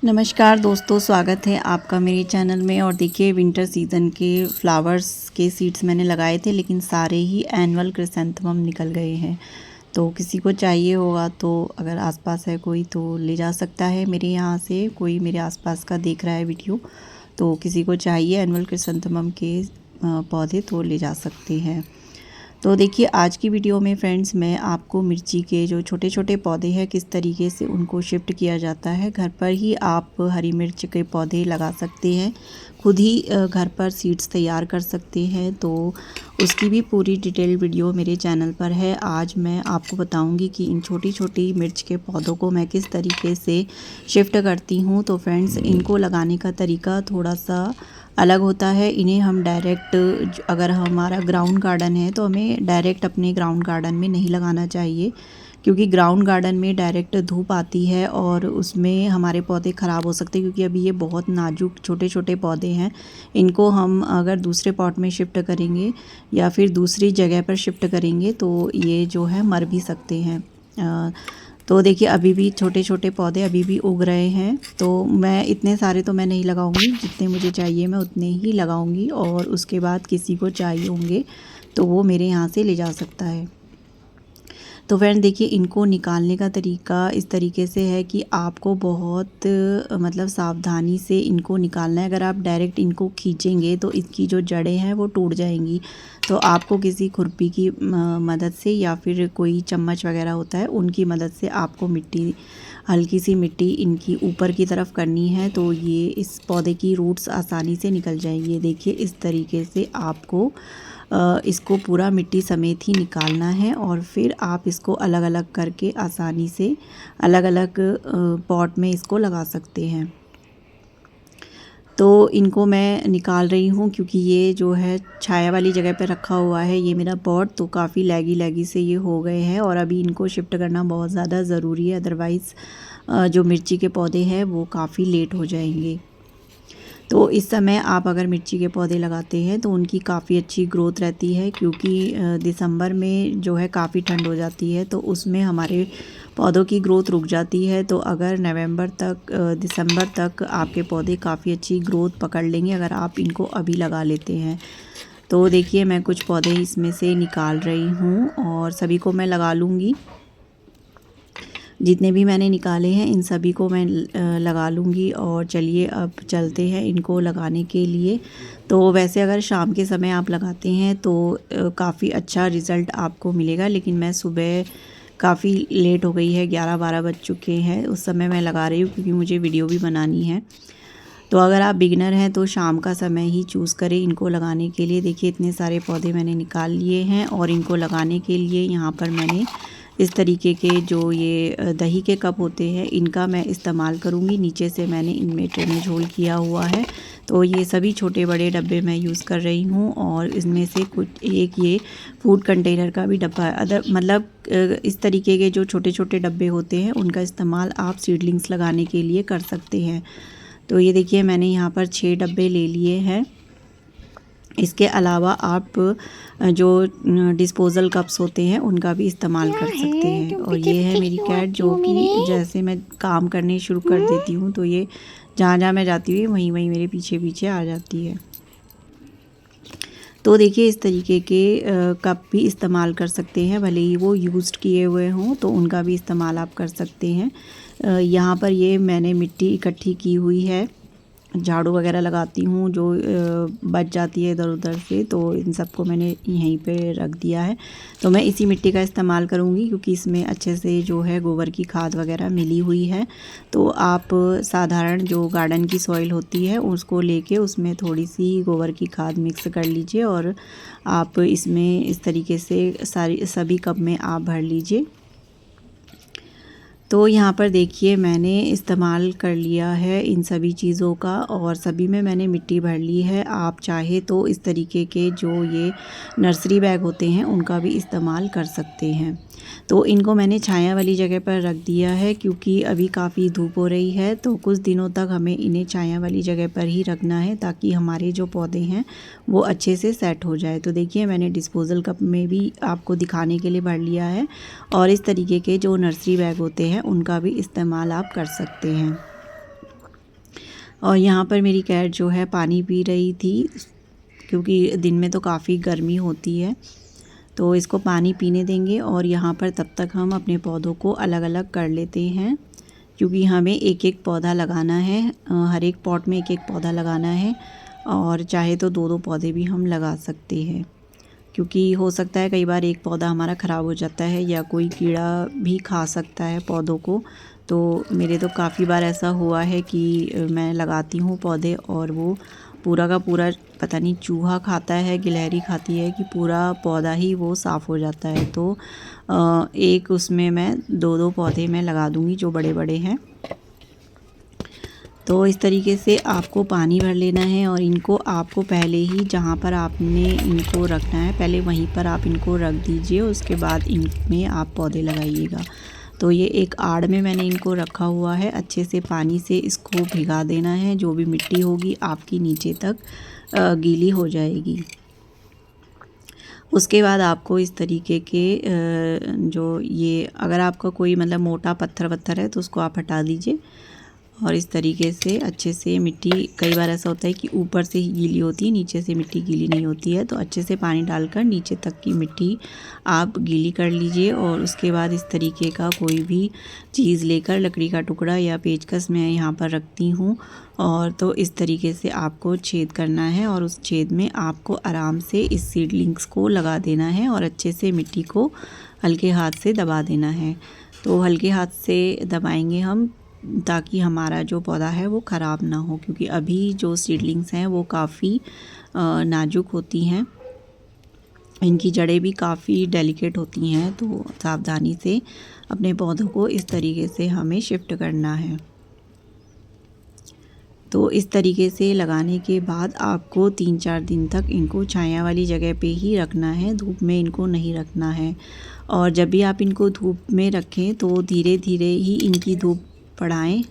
नमस्कार दोस्तों, स्वागत है आपका मेरे चैनल में। और देखिए, विंटर सीज़न के फ्लावर्स के सीड्स मैंने लगाए थे, लेकिन सारे ही एनुअल क्रिसैंथेमम निकल गए हैं। तो किसी को चाहिए होगा तो अगर आसपास है कोई तो ले जा सकता है। मेरे यहाँ से कोई मेरे आसपास का देख रहा है वीडियो, तो किसी को चाहिए एनुअल क्रिसैंथेमम के पौधे तो ले जा सकते हैं। तो देखिए, आज की वीडियो में फ्रेंड्स मैं आपको मिर्ची के जो छोटे छोटे पौधे हैं किस तरीके से उनको शिफ्ट किया जाता है। घर पर ही आप हरी मिर्च के पौधे लगा सकते हैं, खुद ही घर पर सीड्स तैयार कर सकते हैं। तो उसकी भी पूरी डिटेल वीडियो मेरे चैनल पर है। आज मैं आपको बताऊंगी कि इन छोटी छोटी मिर्च के पौधों को मैं किस तरीके से शिफ्ट करती हूँ। तो फ्रेंड्स, इनको लगाने का तरीका थोड़ा सा अलग होता है। इन्हें हम डायरेक्ट, अगर हमारा ग्राउंड गार्डन है तो हमें डायरेक्ट अपने ग्राउंड गार्डन में नहीं लगाना चाहिए, क्योंकि ग्राउंड गार्डन में डायरेक्ट धूप आती है और उसमें हमारे पौधे ख़राब हो सकते हैं। क्योंकि अभी ये बहुत नाजुक छोटे छोटे पौधे हैं, इनको हम अगर दूसरे पॉट में शिफ्ट करेंगे या फिर दूसरी जगह पर शिफ्ट करेंगे तो ये जो है मर भी सकते हैं। तो देखिए, अभी भी छोटे छोटे पौधे अभी भी उग रहे हैं। तो मैं इतने सारे तो मैं नहीं लगाऊंगी, जितने मुझे चाहिए मैं उतने ही लगाऊंगी। और उसके बाद किसी को चाहिए होंगे तो वो मेरे यहाँ से ले जा सकता है। तो फ्रेंड देखिए, इनको निकालने का तरीका इस तरीके से है कि आपको बहुत मतलब सावधानी से इनको निकालना है। अगर आप डायरेक्ट इनको खींचेंगे तो इसकी जो जड़ें हैं वो टूट जाएंगी। तो आपको किसी खुरपी की मदद से या फिर कोई चम्मच वगैरह होता है उनकी मदद से आपको मिट्टी, हल्की सी मिट्टी इनकी ऊपर की तरफ करनी है। तो ये इस पौधे की रूट्स आसानी से निकल जाएंगी। देखिए, इस तरीके से आपको इसको पूरा मिट्टी समेत ही निकालना है और फिर आप इसको अलग अलग करके आसानी से अलग अलग पॉट में इसको लगा सकते हैं। तो इनको मैं निकाल रही हूँ क्योंकि ये जो है छाया वाली जगह पे रखा हुआ है ये मेरा पॉट, तो काफ़ी लैगी लैगी से ये हो गए हैं और अभी इनको शिफ्ट करना बहुत ज़्यादा ज़रूरी है। अदरवाइज़ जो मिर्ची के पौधे हैं वो काफ़ी लेट हो जाएंगे। तो इस समय आप अगर मिर्ची के पौधे लगाते हैं तो उनकी काफ़ी अच्छी ग्रोथ रहती है, क्योंकि दिसंबर में जो है काफ़ी ठंड हो जाती है तो उसमें हमारे पौधों की ग्रोथ रुक जाती है। तो अगर नवंबर तक, दिसंबर तक आपके पौधे काफ़ी अच्छी ग्रोथ पकड़ लेंगे अगर आप इनको अभी लगा लेते हैं। तो देखिए, मैं कुछ पौधे इसमें से निकाल रही हूँ और सभी को मैं लगा लूँगी। जितने भी मैंने निकाले हैं इन सभी को मैं लगा लूँगी। और चलिए अब चलते हैं इनको लगाने के लिए। तो वैसे अगर शाम के समय आप लगाते हैं तो काफ़ी अच्छा रिज़ल्ट आपको मिलेगा, लेकिन मैं सुबह काफ़ी लेट हो गई है, 11-12 बज चुके हैं, उस समय मैं लगा रही हूँ क्योंकि मुझे वीडियो भी बनानी है। तो अगर आप बिगिनर हैं तो शाम का समय ही चूज़ करें इनको लगाने के लिए। देखिए, इतने सारे पौधे मैंने निकाल लिए हैं और इनको लगाने के लिए यहाँ पर मैंने इस तरीके के जो ये दही के कप होते हैं इनका मैं इस्तेमाल करूँगी। नीचे से मैंने इनमें ट्रेनेज होल किया हुआ है। तो ये सभी छोटे बड़े डब्बे मैं यूज़ कर रही हूँ और इसमें से कुछ एक ये फूड कंटेनर का भी डब्बा है। मतलब इस तरीके के जो छोटे छोटे डब्बे होते हैं उनका इस्तेमाल आप सीडलिंग्स लगाने के लिए कर सकते हैं। तो ये देखिए, मैंने यहाँ पर 6 डब्बे ले लिए हैं। इसके अलावा आप जो डिस्पोज़ल कप्स होते हैं उनका भी इस्तेमाल कर सकते हैं। और ये है मेरी कैट, जो कि जैसे मैं काम करने शुरू कर देती हूँ तो ये जहाँ जहाँ मैं जाती हूँ वहीं वहीं मेरे पीछे पीछे आ जाती है। तो देखिए, इस तरीके के कप भी इस्तेमाल कर सकते हैं, भले ही वो यूज़्ड किए हुए हों तो उनका भी इस्तेमाल आप कर सकते हैं। यहाँ पर ये मैंने मिट्टी इकट्ठी की हुई है, झाड़ू वगैरह लगाती हूँ जो बच जाती है इधर उधर से, तो इन सबको मैंने यहीं पे रख दिया है। तो मैं इसी मिट्टी का इस्तेमाल करूँगी क्योंकि इसमें अच्छे से जो है गोबर की खाद वगैरह मिली हुई है। तो आप साधारण जो गार्डन की सॉइल होती है उसको लेके उसमें थोड़ी सी गोबर की खाद मिक्स कर लीजिए और आप इसमें इस तरीके से सभी कप में आप भर लीजिए। तो यहाँ पर देखिए, मैंने इस्तेमाल कर लिया है इन सभी चीज़ों का और सभी में मैंने मिट्टी भर ली है। आप चाहे तो इस तरीके के जो ये नर्सरी बैग होते हैं उनका भी इस्तेमाल कर सकते हैं। तो इनको मैंने छाया वाली जगह पर रख दिया है क्योंकि अभी काफ़ी धूप हो रही है, तो कुछ दिनों तक हमें इन्हें छाया वाली जगह पर ही रखना है ताकि हमारे जो पौधे हैं वो अच्छे से सेट हो जाए। तो देखिए, मैंने डिस्पोज़ल कप में भी आपको दिखाने के लिए भर लिया है और इस तरीके के जो नर्सरी बैग होते हैं उनका भी इस्तेमाल आप कर सकते हैं। और यहाँ पर मेरी कैट जो है पानी पी रही थी, क्योंकि दिन में तो काफ़ी गर्मी होती है, तो इसको पानी पीने देंगे। और यहाँ पर तब तक हम अपने पौधों को अलग अलग कर लेते हैं, क्योंकि हमें एक एक पौधा लगाना है, हर एक पॉट में एक एक पौधा लगाना है। और चाहे तो दो दो पौधे भी हम लगा सकते हैं, क्योंकि हो सकता है कई बार एक पौधा हमारा ख़राब हो जाता है या कोई कीड़ा भी खा सकता है पौधों को। तो मेरे तो काफ़ी बार ऐसा हुआ है कि मैं लगाती हूँ पौधे और वो पूरा का पूरा पता नहीं चूहा खाता है, गिलहरी खाती है, कि पूरा पौधा ही वो साफ़ हो जाता है। तो एक उसमें मैं दो दो पौधे मैं लगा दूँगी जो बड़े बड़े हैं। तो इस तरीके से आपको पानी भर लेना है और इनको आपको पहले ही जहाँ पर आपने इनको रखना है पहले वहीं पर आप इनको रख दीजिए, उसके बाद इनमें आप पौधे लगाइएगा। तो ये एक आड़ में मैंने इनको रखा हुआ है, अच्छे से पानी से इसको भिगा देना है, जो भी मिट्टी होगी आपकी नीचे तक गीली हो जाएगी। उसके बाद आपको इस तरीके के जो ये अगर आपका कोई मतलब मोटा पत्थर वत्थर है तो उसको आप हटा दीजिए, और इस तरीके से अच्छे से मिट्टी, कई बार ऐसा होता है कि ऊपर से ही गीली होती है, नीचे से मिट्टी गीली नहीं होती है, तो अच्छे से पानी डालकर नीचे तक की मिट्टी आप गीली कर लीजिए। और उसके बाद इस तरीके का कोई भी चीज़ लेकर, लकड़ी का टुकड़ा या पेचकस मैं यहाँ पर रखती हूँ, और तो इस तरीके से आपको छेद करना है और उस छेद में आपको आराम से इस सीडलिंग्स को लगा देना है और अच्छे से मिट्टी को हल्के हाथ से दबा देना है। तो हल्के हाथ से दबाएंगे हम, ताकि हमारा जो पौधा है वो ख़राब ना हो, क्योंकि अभी जो सीडलिंग्स हैं वो काफ़ी नाजुक होती हैं, इनकी जड़ें भी काफ़ी डेलिकेट होती हैं। तो सावधानी से अपने पौधों को इस तरीके से हमें शिफ्ट करना है। तो इस तरीके से लगाने के बाद आपको 3-4 दिन तक इनको छाया वाली जगह पे ही रखना है, धूप में इनको नहीं रखना है। और जब भी आप इनको धूप में रखें तो धीरे धीरे ही इनकी धूप बढ़ाएं।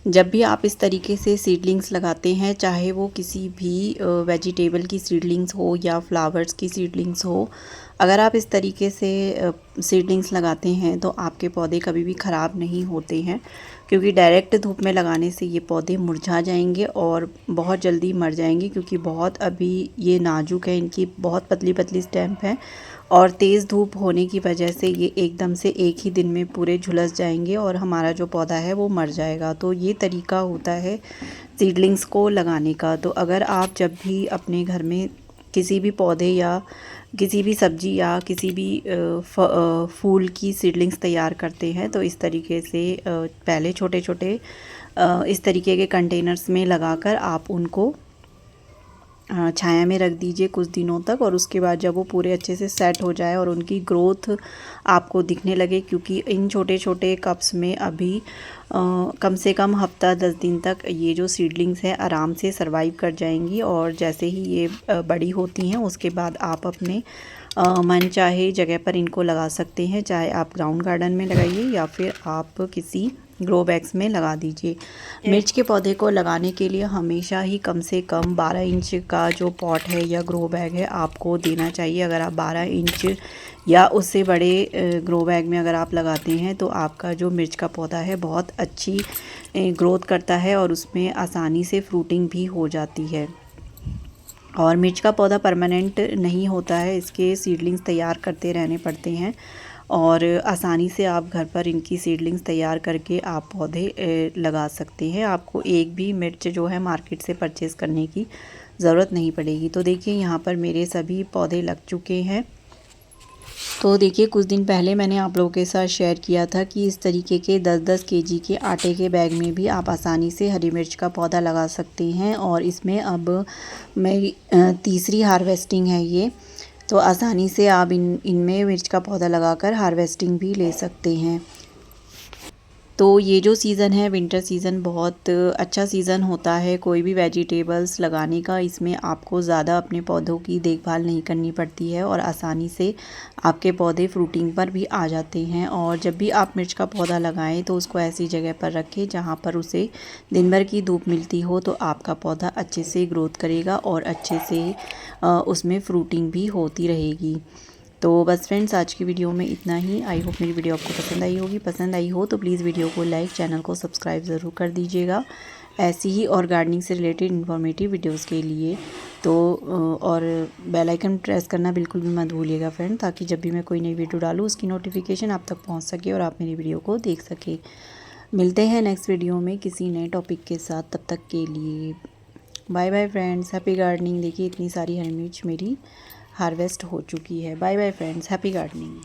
जब भी आप इस तरीके से सीडलिंग्स लगाते हैं, चाहे वो किसी भी वेजिटेबल की सीडलिंग्स हो या फ्लावर्स की सीडलिंग्स हो, अगर आप इस तरीके से सीडलिंग्स लगाते हैं तो आपके पौधे कभी भी ख़राब नहीं होते हैं, क्योंकि डायरेक्ट धूप में लगाने से ये पौधे मुरझा जाएंगे और बहुत जल्दी मर जाएंगे, क्योंकि बहुत अभी ये नाजुक है, इनकी बहुत पतली पतली स्टेम्प है और तेज़ धूप होने की वजह से ये एकदम से एक ही दिन में पूरे झुलस जाएंगे और हमारा जो पौधा है वो मर जाएगा। तो ये तरीका होता है सीडलिंग्स को लगाने का। तो अगर आप जब भी अपने घर में किसी भी पौधे या किसी भी सब्जी या किसी भी फूल की सीडलिंग्स तैयार करते हैं, तो इस तरीके से पहले छोटे छोटे इस तरीके के कंटेनर्स में लगाकर आप उनको छाया में रख दीजिए कुछ दिनों तक। और उसके बाद जब वो पूरे अच्छे से सेट हो जाए और उनकी ग्रोथ आपको दिखने लगे, क्योंकि इन छोटे छोटे कप्स में अभी कम से कम हफ्ता 10 दिन तक ये जो सीडलिंग्स हैं आराम से सरवाइव कर जाएंगी। और जैसे ही ये बड़ी होती हैं उसके बाद आप अपने मन चाहे जगह पर इनको लगा सकते हैं, चाहे आप ग्राउंड गार्डन में लगाइए या फिर आप किसी ग्रो बैग्स में लगा दीजिए। मिर्च के पौधे को लगाने के लिए हमेशा ही कम से कम 12 इंच का जो पॉट है या ग्रो बैग है आपको देना चाहिए। अगर आप 12 इंच या उससे बड़े ग्रो बैग में अगर आप लगाते हैं तो आपका जो मिर्च का पौधा है बहुत अच्छी ग्रोथ करता है और उसमें आसानी से फ्रूटिंग भी हो जाती है। और मिर्च का पौधा परमानेंट नहीं होता है, इसके सीडलिंग्स तैयार करते रहने पड़ते हैं और आसानी से आप घर पर इनकी सीडलिंग्स तैयार करके आप पौधे लगा सकते हैं। आपको एक भी मिर्च जो है मार्केट से परचेज़ करने की ज़रूरत नहीं पड़ेगी। तो देखिए यहाँ पर मेरे सभी पौधे लग चुके हैं। तो देखिए कुछ दिन पहले मैंने आप लोगों के साथ शेयर किया था कि इस तरीके के 10-10 केजी के आटे के बैग में भी आप आसानी से हरी मिर्च का पौधा लगा सकते हैं। और इसमें अब मेरी तीसरी हार्वेस्टिंग है ये, तो आसानी से आप इनमें मिर्च का पौधा लगाकर हार्वेस्टिंग भी ले सकते हैं। तो ये जो सीज़न है विंटर सीज़न बहुत अच्छा सीज़न होता है कोई भी वेजिटेबल्स लगाने का। इसमें आपको ज़्यादा अपने पौधों की देखभाल नहीं करनी पड़ती है और आसानी से आपके पौधे फ्रूटिंग पर भी आ जाते हैं। और जब भी आप मिर्च का पौधा लगाएं तो उसको ऐसी जगह पर रखें जहां पर उसे दिन भर की धूप मिलती हो, तो आपका पौधा अच्छे से ग्रोथ करेगा और अच्छे से उसमें फ्रूटिंग भी होती रहेगी। तो बस फ्रेंड्स आज की वीडियो में इतना ही। आई होप मेरी वीडियो आपको पसंद आई होगी। पसंद आई हो तो प्लीज़ वीडियो को लाइक, चैनल को सब्सक्राइब ज़रूर कर दीजिएगा। ऐसी ही और गार्डनिंग से रिलेटेड इन्फॉर्मेटिव वीडियोस के लिए। तो और बेल आइकन प्रेस करना बिल्कुल भी मत भूलिएगा फ्रेंड, ताकि जब भी मैं कोई नई वीडियो डालूँ उसकी नोटिफिकेशन आप तक पहुंच सके और आप मेरी वीडियो को देख सके। मिलते हैं नेक्स्ट वीडियो में किसी नए टॉपिक के साथ, तब तक के लिए bye bye friends, happy gardening. देखिए इतनी सारी हरी मिर्च मेरी हार्वेस्ट हो चुकी है। Bye bye friends, happy gardening.